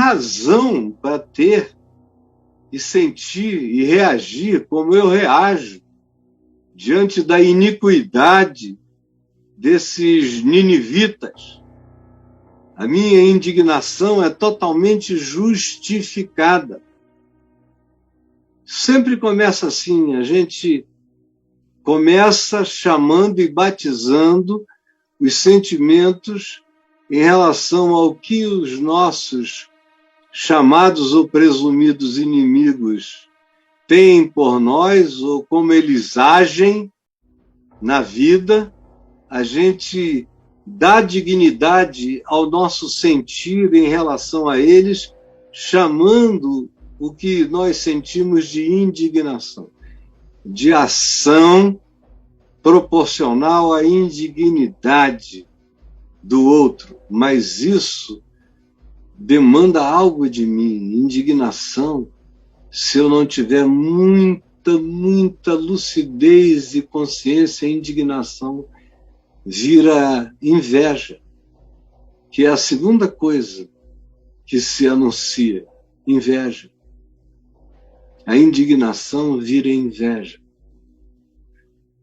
razão para ter e sentir e reagir como eu reajo diante da iniquidade desses ninivitas. A minha indignação é totalmente justificada. Sempre começa assim, a gente começa chamando e batizando os sentimentos em relação ao que os nossos chamados ou presumidos inimigos têm por nós, ou como eles agem na vida. A gente dá dignidade ao nosso sentir em relação a eles, chamando o que nós sentimos de indignação, de ação proporcional à indignidade do outro. Mas isso demanda algo de mim, indignação. Se eu não tiver muita lucidez e consciência, indignação vira inveja, que é a segunda coisa que se anuncia, inveja. A indignação vira inveja,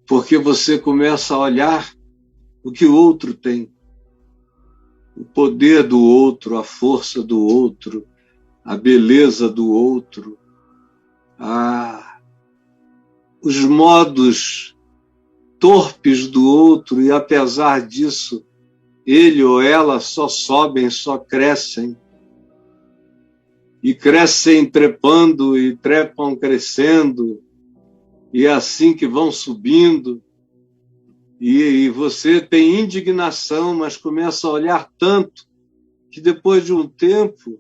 porque você começa a olhar o que o outro tem, o poder do outro, a força do outro, a beleza do outro, os modos torpes do outro, e apesar disso, ele ou ela só sobem, só crescem, e crescem trepando, e trepam crescendo, e é assim que vão subindo, e você tem indignação, mas começa a olhar tanto, que depois de um tempo,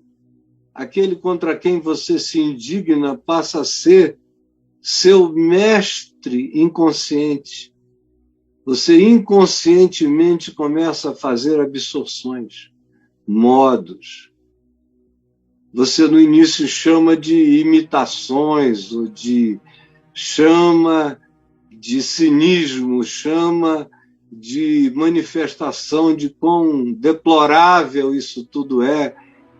aquele contra quem você se indigna passa a ser seu mestre inconsciente. Você inconscientemente começa a fazer absorções, modos. Você no início chama de imitações, ou chama de cinismo, chama de manifestação de quão deplorável isso tudo é.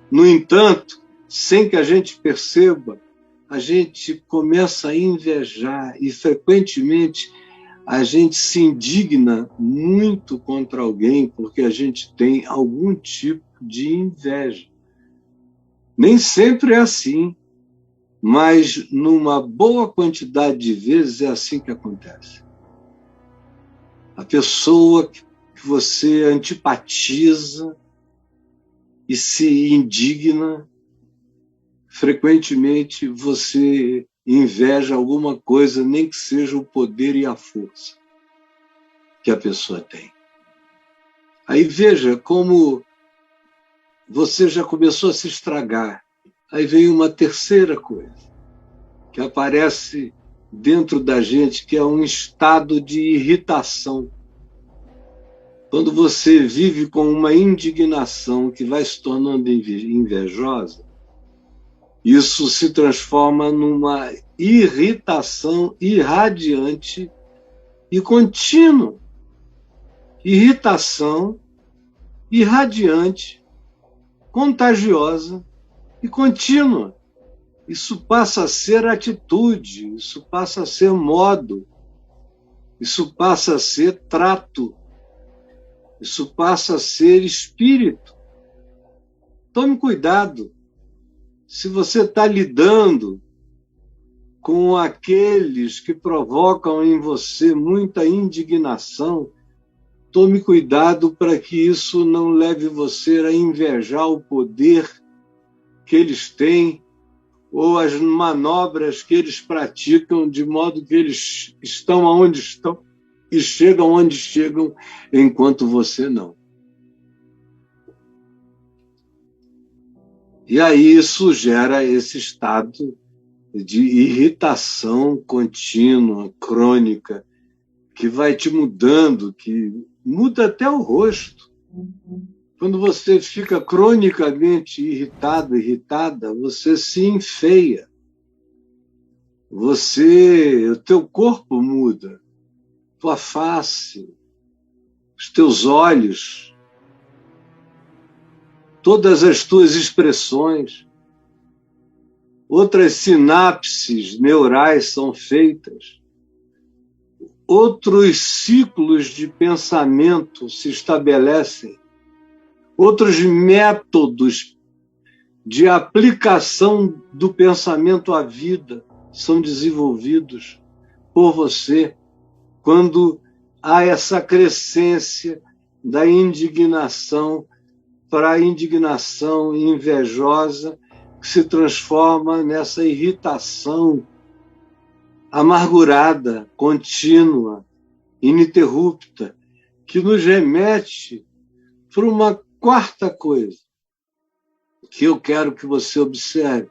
No entanto, sem que a gente perceba, a gente começa a invejar, e frequentemente a gente se indigna muito contra alguém porque a gente tem algum tipo de inveja. Nem sempre é assim, mas numa boa quantidade de vezes é assim que acontece. A pessoa que você antipatiza e se indigna, frequentemente você inveja alguma coisa, nem que seja o poder e a força que a pessoa tem. Aí veja como você já começou a se estragar. Aí vem uma terceira coisa que aparece dentro da gente, que é um estado de irritação. Quando você vive com uma indignação que vai se tornando invejosa, isso se transforma numa irritação irradiante e contínua. Irritação irradiante, contagiosa e contínua. Isso passa a ser atitude, isso passa a ser modo, isso passa a ser trato, isso passa a ser espírito. Tome cuidado. Se você está lidando com aqueles que provocam em você muita indignação, tome cuidado para que isso não leve você a invejar o poder que eles têm ou as manobras que eles praticam, de modo que eles estão onde estão e chegam onde chegam, enquanto você não. E aí isso gera esse estado de irritação contínua, crônica, que vai te mudando, que muda até o rosto. Quando você fica cronicamente irritado, irritada, você se enfeia. O teu corpo muda, tua face, os teus olhos todas as tuas expressões, outras sinapses neurais são feitas, outros ciclos de pensamento se estabelecem, outros métodos de aplicação do pensamento à vida são desenvolvidos por você quando há essa crescência da indignação para a indignação invejosa que se transforma nessa irritação amargurada, contínua, ininterrupta, que nos remete para uma quarta coisa que eu quero que você observe.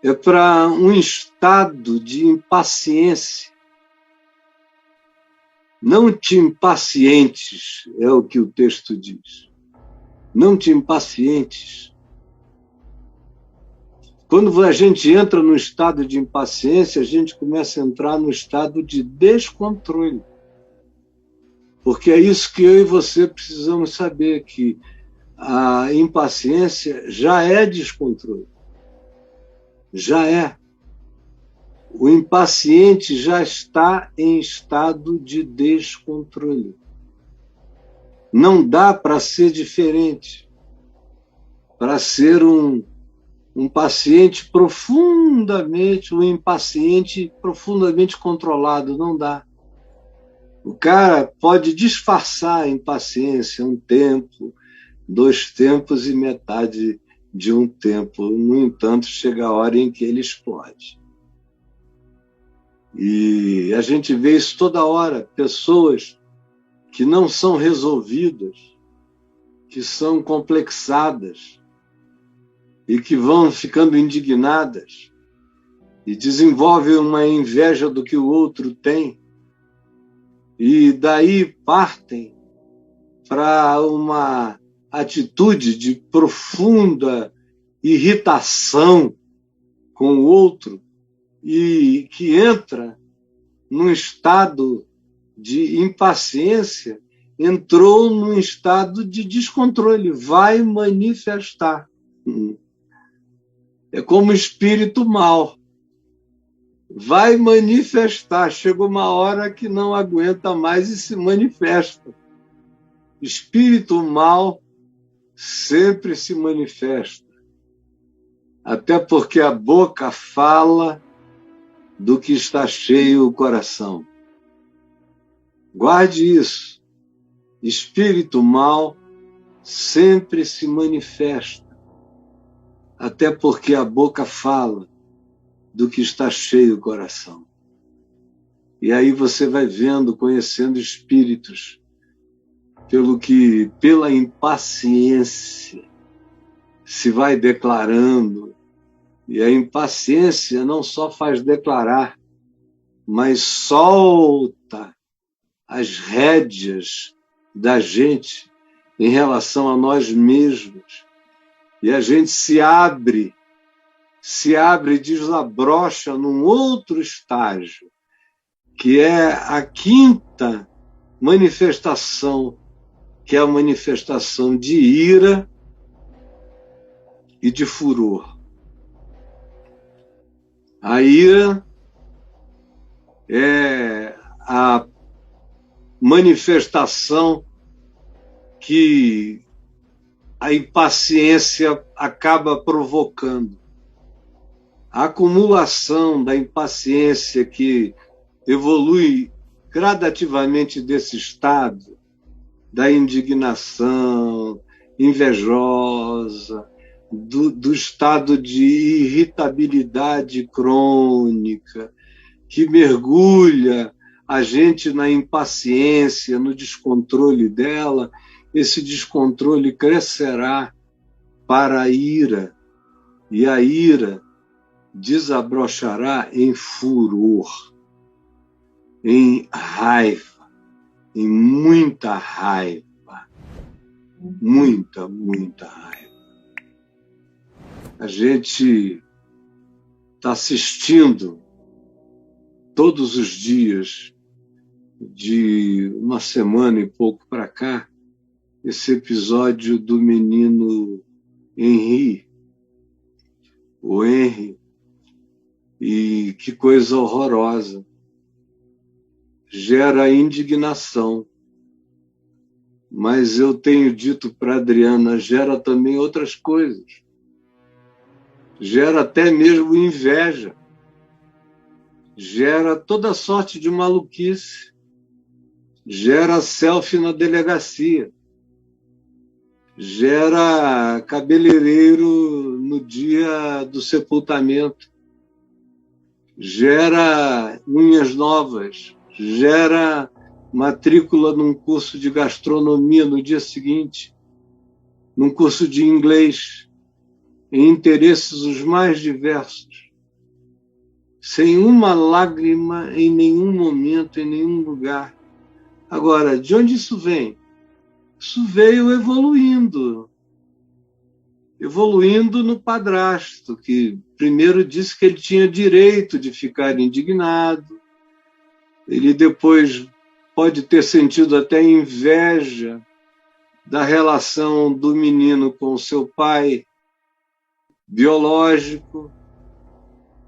É para um estado de impaciência. Não te impacientes, é o que o texto diz. Não te impacientes. Quando a gente entra no estado de impaciência, a gente começa a entrar no estado de descontrole. Porque é isso que eu e você precisamos saber, que a impaciência já é descontrole. Já é. O impaciente já está em estado de descontrole. Não dá para ser diferente, para ser um paciente profundamente, um impaciente profundamente controlado, não dá. O cara pode disfarçar a impaciência um tempo, 2 tempos e metade de um tempo. No entanto, chega a hora em que ele explode. E a gente vê isso toda hora, pessoas que não são resolvidas, que são complexadas e que vão ficando indignadas e desenvolvem uma inveja do que o outro tem e daí partem para uma atitude de profunda irritação com o outro e que entra num estado de impaciência, entrou num estado de descontrole, vai manifestar. É como espírito mau. Vai manifestar. Chega uma hora que não aguenta mais e se manifesta. Espírito mau sempre se manifesta. Até porque a boca fala do que está cheio o coração. Guarde isso. Espírito mau sempre se manifesta. Até porque a boca fala do que está cheio o coração. E aí você vai vendo, conhecendo espíritos, pela impaciência se vai declarando. E a impaciência não só faz declarar, mas solta as rédeas da gente em relação a nós mesmos. E a gente se abre e desabrocha num outro estágio, que é a quinta manifestação, que é a manifestação de ira e de furor. A ira é a manifestação que a impaciência acaba provocando. A acumulação da impaciência que evolui gradativamente desse estado, da indignação invejosa, do estado de irritabilidade crônica, que mergulha a gente na impaciência, no descontrole dela. Esse descontrole crescerá para a ira, e a ira desabrochará em furor, em raiva, em muita raiva, muita raiva. A gente está assistindo todos os dias, de uma semana e pouco para cá, esse episódio do menino Henri, o Henry, e que coisa horrorosa. Gera indignação. Mas eu tenho dito para a Adriana, gera também outras coisas. Gera até mesmo inveja. Gera toda sorte de maluquice. Gera selfie na delegacia. Gera cabeleireiro no dia do sepultamento. Gera unhas novas. Gera matrícula num curso de gastronomia no dia seguinte, num curso de inglês, em interesses os mais diversos, sem uma lágrima em nenhum momento, em nenhum lugar. Agora, de onde isso vem? Isso veio evoluindo no padrasto, que primeiro disse que ele tinha direito de ficar indignado, ele depois pode ter sentido até inveja da relação do menino com seu pai biológico.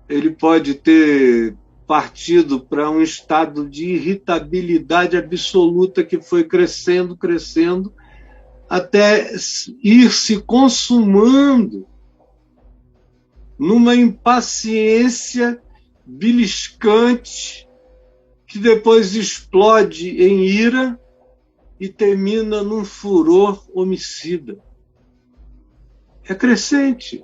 Ele pode ter partido para um estado de irritabilidade absoluta que foi crescendo, até ir se consumando numa impaciência beliscante que depois explode em ira e termina num furor homicida. É crescente.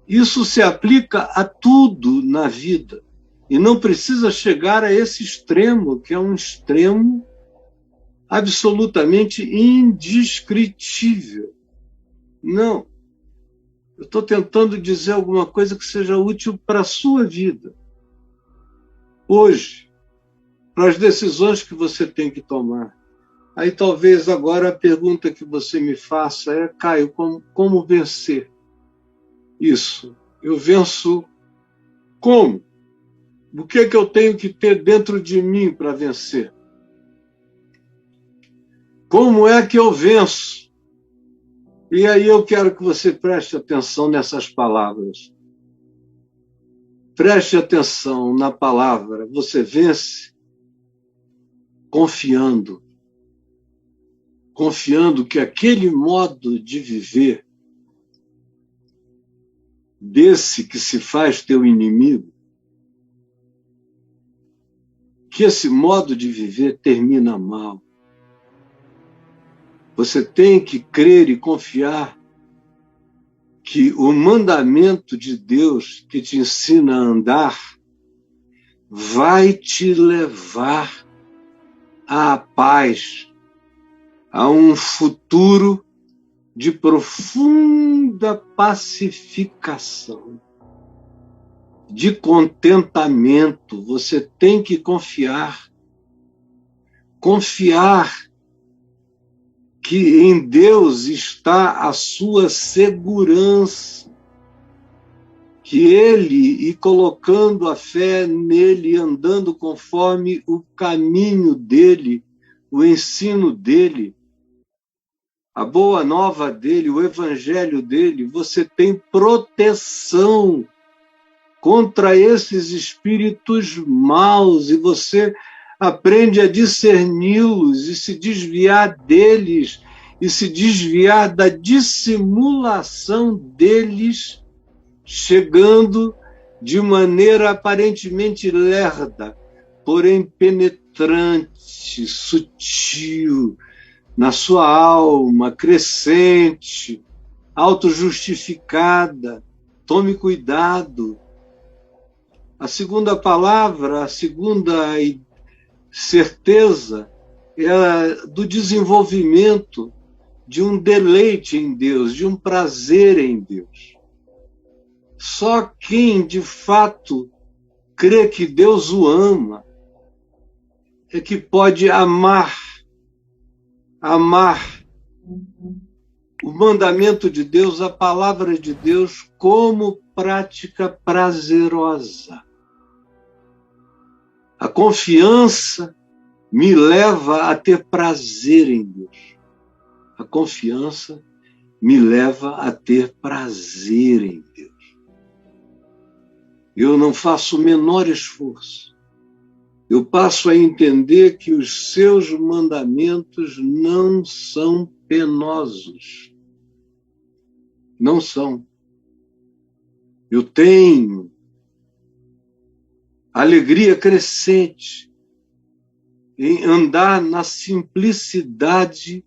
Isso se aplica a tudo na vida. E não precisa chegar a esse extremo, que é um extremo absolutamente indescritível. Não. Eu estou tentando dizer alguma coisa que seja útil para a sua vida. Hoje, para as decisões que você tem que tomar. Aí talvez agora a pergunta que você me faça é, Caio, como vencer isso? Eu venço como? O que é que eu tenho que ter dentro de mim para vencer? Como é que eu venço? E aí eu quero que você preste atenção nessas palavras. Preste atenção na palavra. Você vence confiando. Confiando que aquele modo de viver, desse que se faz teu inimigo, que esse modo de viver termina mal. Você tem que crer e confiar que o mandamento de Deus que te ensina a andar vai te levar à paz, a um futuro de profunda pacificação, de contentamento. Você tem que confiar. Confiar que em Deus está a sua segurança, que Ele, e colocando a fé nele, andando conforme o caminho dele, o ensino dele, a boa nova dele, o evangelho dele, você tem proteção contra esses espíritos maus e você aprende a discerni-los e se desviar deles e se desviar da dissimulação deles, chegando de maneira aparentemente lerda, porém penetrante, sutil, na sua alma, crescente, autojustificada. Tome cuidado. A segunda palavra, a segunda certeza é do desenvolvimento de um deleite em Deus, de um prazer em Deus. Só quem de fato crê que Deus o ama é que pode amar o mandamento de Deus, a palavra de Deus, como prática prazerosa. A confiança me leva a ter prazer em Deus. A confiança me leva a ter prazer em Deus. Eu não faço o menor esforço. Eu passo a entender que os seus mandamentos não são penosos. Não são. Eu tenho alegria crescente em andar na simplicidade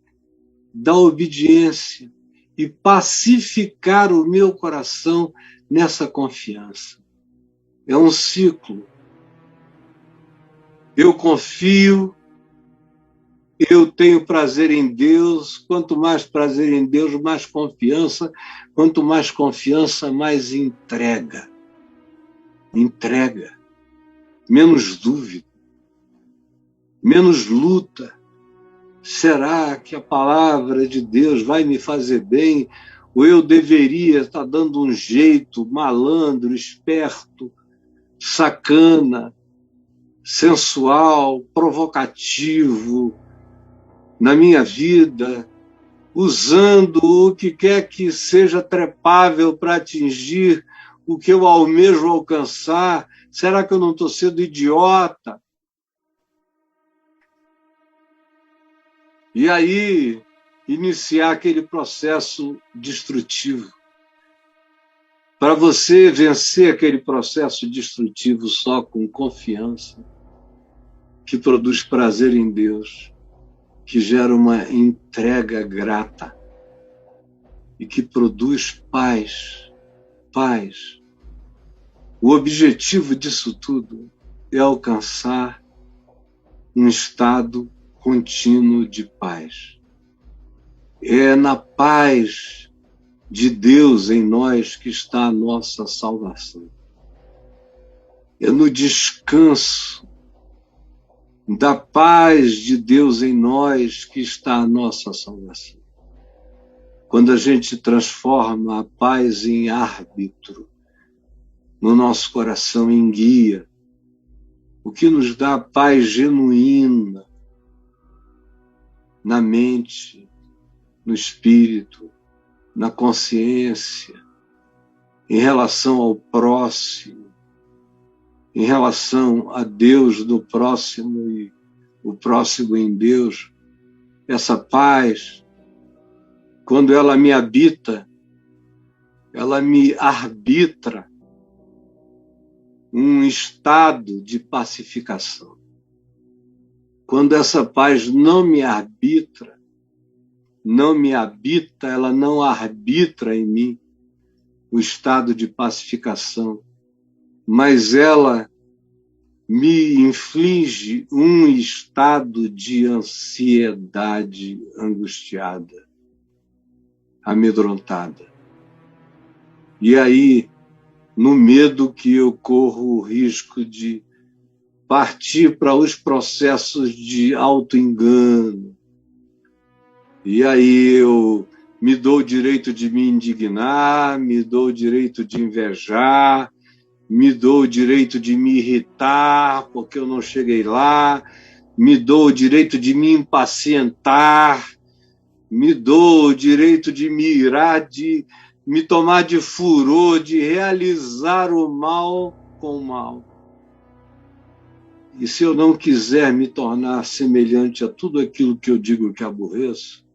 da obediência e pacificar o meu coração nessa confiança. É um ciclo. Eu confio, eu tenho prazer em Deus. Quanto mais prazer em Deus, mais confiança. Quanto mais confiança, mais entrega. Entrega. Menos dúvida. Menos luta. Será que a palavra de Deus vai me fazer bem? Ou eu deveria estar dando um jeito malandro, esperto, sacana, sensual, provocativo na minha vida, usando o que quer que seja trepável para atingir o que eu almejo alcançar? Será que eu não estou sendo idiota? E aí, iniciar aquele processo destrutivo. Para você vencer aquele processo destrutivo só com confiança, que produz prazer em Deus, que gera uma entrega grata e que produz paz. Paz. O objetivo disso tudo é alcançar um estado contínuo de paz. É na paz de Deus em nós que está a nossa salvação. É no descanso da paz de Deus em nós que está a nossa salvação. Quando a gente transforma a paz em árbitro, no nosso coração em guia, o que nos dá a paz genuína na mente, no espírito, na consciência, em relação ao próximo, em relação a Deus do próximo e o próximo em Deus. Essa paz, quando ela me habita, ela me arbitra um estado de pacificação. Quando essa paz não me arbitra, não me habita, ela não arbitra em mim o estado de pacificação, mas ela me inflige um estado de ansiedade angustiada, amedrontada. E aí, no medo que eu corro o risco de partir para os processos de auto-engano. E aí eu me dou o direito de me indignar, me dou o direito de invejar, me dou o direito de me irritar porque eu não cheguei lá, me dou o direito de me impacientar, me dou o direito de me irar, de me tomar de furor, de realizar o mal com o mal. E se eu não quiser me tornar semelhante a tudo aquilo que eu digo que aborreço,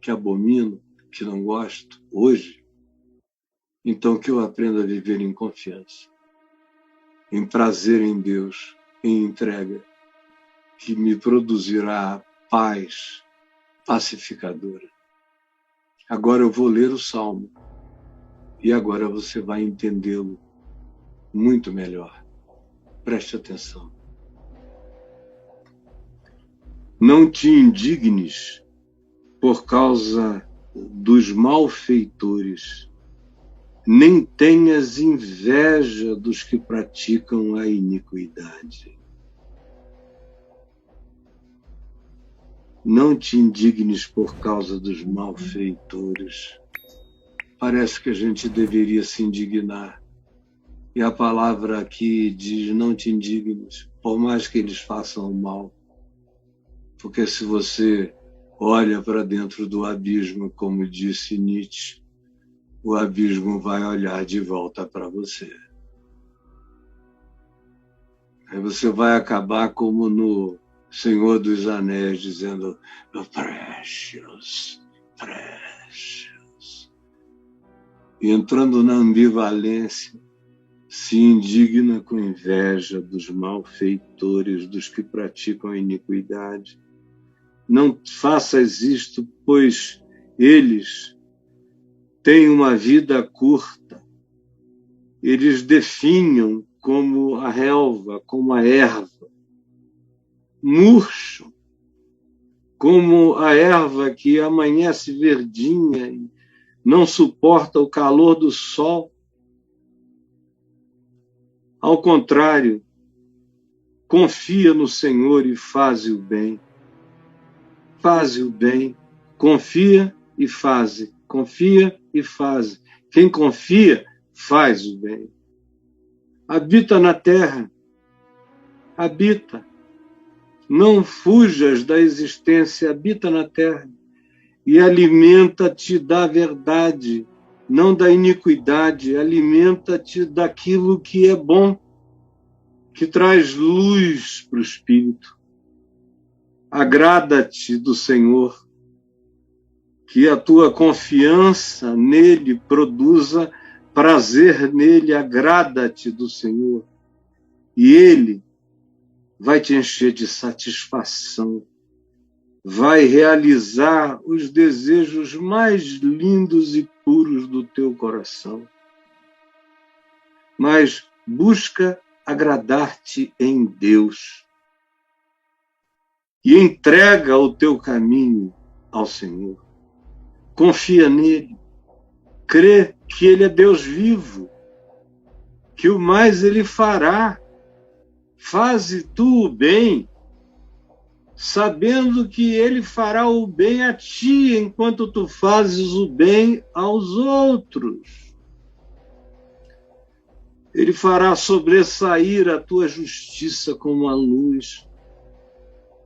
que abomino, que não gosto, hoje, então que eu aprenda a viver em confiança, em prazer em Deus, em entrega, que me produzirá paz pacificadora. Agora eu vou ler o Salmo e agora você vai entendê-lo muito melhor. Preste atenção. Não te indignes por causa dos malfeitores, nem tenhas inveja dos que praticam a iniquidade. Não te indignes por causa dos malfeitores. Parece que a gente deveria se indignar. E a palavra aqui diz: não te indignes, por mais que eles façam o mal. Porque se você olha para dentro do abismo, como disse Nietzsche, o abismo vai olhar de volta para você. Aí você vai acabar como no Senhor dos Anéis, dizendo, oh, precious, precious. E entrando na ambivalência, se indigna com inveja dos malfeitores, dos que praticam a iniquidade. Não faças isto, pois eles têm uma vida curta. Eles definham como a relva, como a erva. Murcham, como a erva que amanhece verdinha e não suporta o calor do sol. Ao contrário, confia no Senhor e faze o bem. Faze o bem, confia e faze. Confia e faze. Quem confia, faz o bem. Habita na terra. Habita. Não fujas da existência, habita na terra. E alimenta-te da verdade, não da iniquidade. Alimenta-te daquilo que é bom, que traz luz para o espírito. Agrada-te do Senhor, que a tua confiança nele produza prazer nele. Agrada-te do Senhor, e ele vai te encher de satisfação, vai realizar os desejos mais lindos e puros do teu coração. Mas busca agradar-te em Deus e entrega o teu caminho ao Senhor. Confia nele, crê que ele é Deus vivo, que o mais ele fará. Faze tu o bem, sabendo que ele fará o bem a ti, enquanto tu fazes o bem aos outros. Ele fará sobressair a tua justiça como a luz.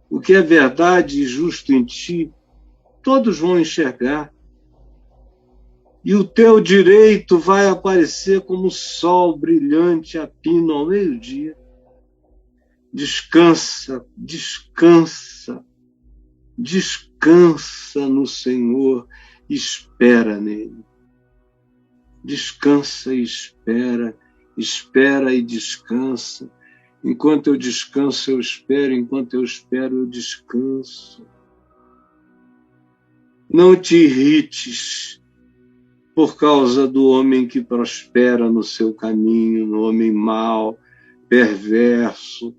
O que é verdade e justo em ti, todos vão enxergar. E o teu direito vai aparecer como o sol brilhante a pino ao meio-dia. Descansa, descansa, descansa no Senhor, espera nele. Descansa e espera, espera e descansa. Enquanto eu descanso, eu espero, enquanto eu espero, eu descanso. Não te irrites por causa do homem que prospera no seu caminho, no homem mau, perverso.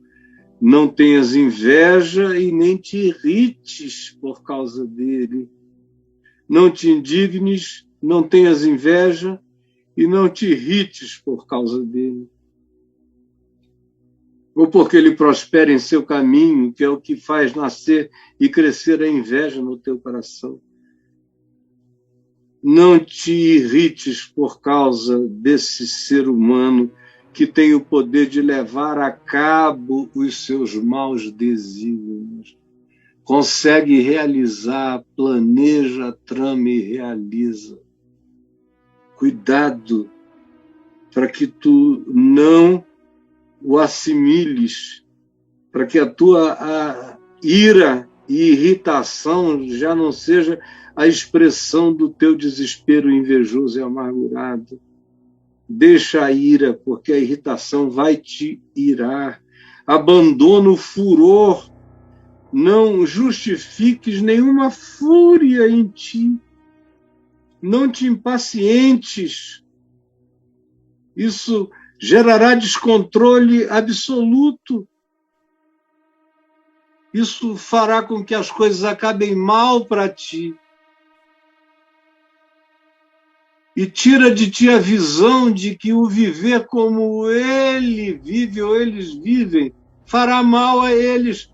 Não tenhas inveja e nem te irrites por causa dele. Não te indignes, não tenhas inveja e não te irrites por causa dele. Ou porque ele prospera em seu caminho, que é o que faz nascer e crescer a inveja no teu coração. Não te irrites por causa desse ser humano que tem o poder de levar a cabo os seus maus desígnios. Consegue realizar, planeja, trama e realiza. Cuidado para que tu não o assimiles, para que a tua ira e irritação já não seja a expressão do teu desespero invejoso e amargurado. Deixa a ira, porque a irritação vai te irar. Abandona o furor. Não justifiques nenhuma fúria em ti. Não te impacientes. Isso gerará descontrole absoluto. Isso fará com que as coisas acabem mal para ti. E tira de ti a visão de que o viver como ele vive ou eles vivem fará mal a eles.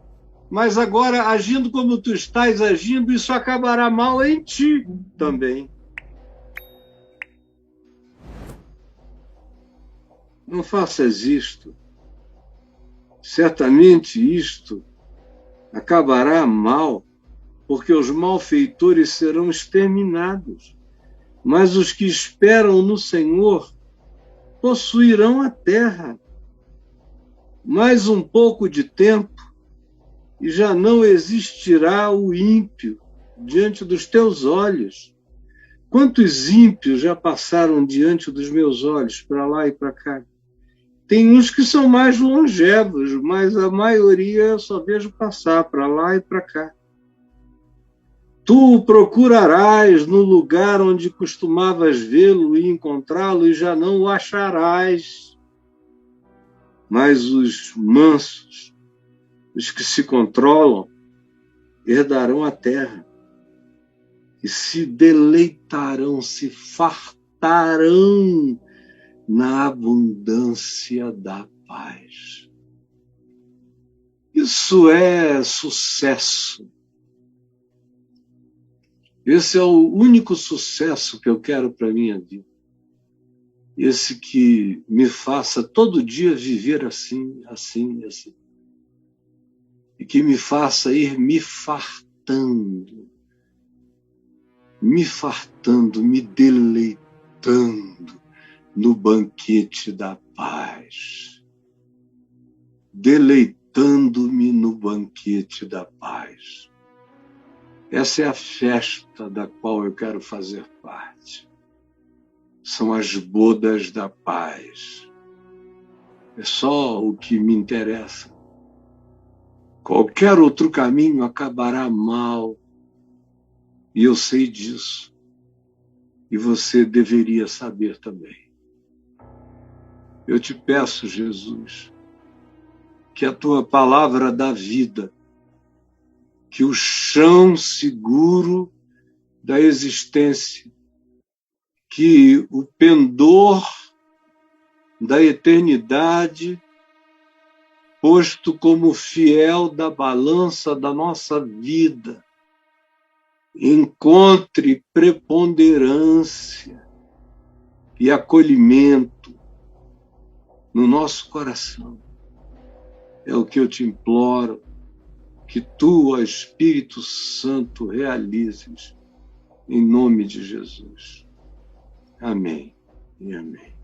Mas agora, agindo como tu estás agindo, isso acabará mal em ti também. Não faças isto. Certamente isto acabará mal porque os malfeitores serão exterminados, mas os que esperam no Senhor possuirão a terra. Mais um pouco de tempo e já não existirá o ímpio diante dos teus olhos. Quantos ímpios já passaram diante dos meus olhos, para lá e para cá? Tem uns que são mais longevos, mas a maioria eu só vejo passar para lá e para cá. Tu o procurarás no lugar onde costumavas vê-lo e encontrá-lo, e já não o acharás. Mas os mansos, os que se controlam, herdarão a terra e se deleitarão, se fartarão na abundância da paz. Isso é sucesso. Esse é o único sucesso que eu quero para a minha vida. Esse que me faça todo dia viver assim, assim, assim. E que me faça ir me fartando, me deleitando no banquete da paz. Deleitando-me no banquete da paz. Essa é a festa da qual eu quero fazer parte. São as bodas da paz. É só o que me interessa. Qualquer outro caminho acabará mal. E eu sei disso. E você deveria saber também. Eu te peço, Jesus, que a tua palavra dá vida, que o chão seguro da existência, que o pendor da eternidade, posto como fiel da balança da nossa vida, encontre preponderância e acolhimento no nosso coração. É o que eu te imploro, que tu, ó Espírito Santo, realizes em nome de Jesus. Amém e amém.